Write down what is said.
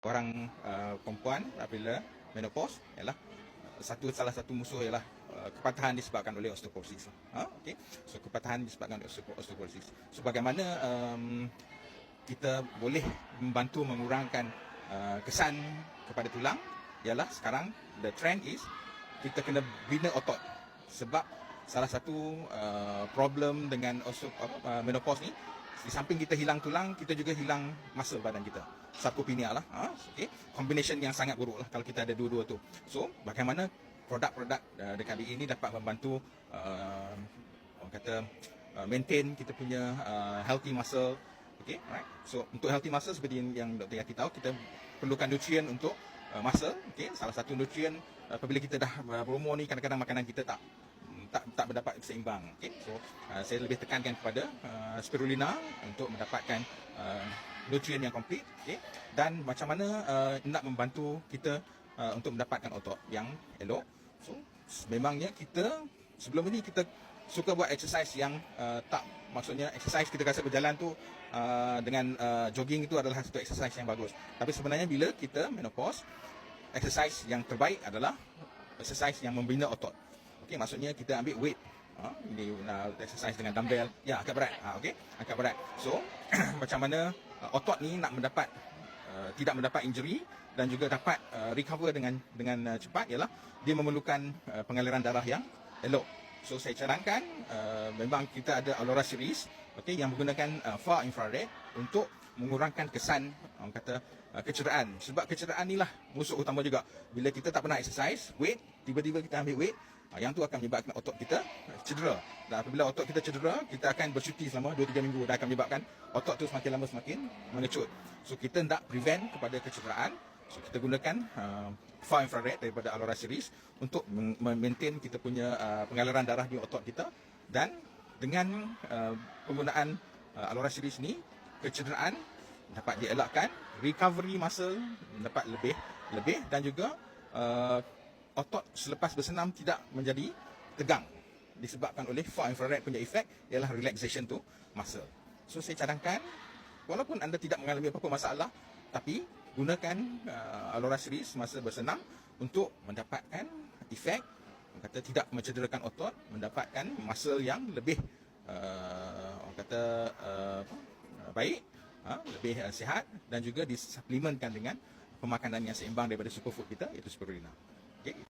Orang perempuan apabila menopause ialah salah satu musuh ialah kepatahan disebabkan oleh osteoporosis. Okey. So kepatahan disebabkan oleh osteoporosis. So bagaimana kita boleh membantu mengurangkan kesan kepada tulang ialah sekarang the trend is kita kena bina otot. Sebab salah satu problem dengan menopause ni, di samping kita hilang tulang, kita juga hilang masa badan kita. Sarkopenia lah. Okay. Combination yang sangat buruk lah kalau kita ada dua-dua tu. So, bagaimana produk-produk dekat ini dapat membantu orang kata maintain kita punya healthy muscle. Okay, right. So, untuk healthy muscle seperti yang Dr. Yati tahu, kita perlukan nutrien untuk muscle. Okay, salah satu nutrien apabila kita dah berumur ni, kadang-kadang makanan kita tak mendapat seimbang. Okay? So saya lebih tekankan kepada spirulina untuk mendapatkan nutrien yang komplit, okay? Dan macam mana nak membantu kita untuk mendapatkan otot yang elok. So memangnya kita sebelum ini kita suka buat exercise yang tak, maksudnya exercise kita rasa berjalan tu dengan jogging itu adalah satu exercise yang bagus. Tapi sebenarnya bila kita menopause, exercise yang terbaik adalah exercise yang membina otot. Okay, maksudnya kita ambil weight. Ini exercise dengan dumbbell. Ya, angkat berat. Okay, angkat berat. So, macam mana otot ni nak mendapat tidak mendapat injury dan juga dapat recover dengan cepat ialah dia memerlukan pengaliran darah yang elok. So, saya cadangkan memang kita ada Aurora series, okay, yang menggunakan far infrared untuk mengurangkan kesan orang kata kecederaan. Sebab kecederaan ni lah musuh utama juga. Bila kita tak pernah exercise, weight, tiba-tiba kita ambil weight, yang tu akan menyebabkan otot kita cedera. Dan apabila otot kita cedera, kita akan bercuti selama 2-3 minggu dan akan menyebabkan otot tu semakin lama semakin mengecut. So kita nak prevent kepada kecederaan. So kita gunakan far infrared daripada Aurora series untuk maintain kita punya pengaliran darah di otot kita. Dan dengan penggunaan Aurora series ni, kecederaan dapat dielakkan, recovery muscle dapat lebih dan juga otot selepas bersenam tidak menjadi tegang disebabkan oleh far infrared punya efek ialah relaxation to muscle. So saya cadangkan walaupun anda tidak mengalami apa-apa masalah, tapi gunakan Aurora series masa bersenam untuk mendapatkan efek kata tidak mencederakan otot, mendapatkan muscle yang lebih orang kata baik, lebih sihat dan juga disuplementkan dengan pemakanan yang seimbang daripada superfood kita, iaitu spirulina. Okay.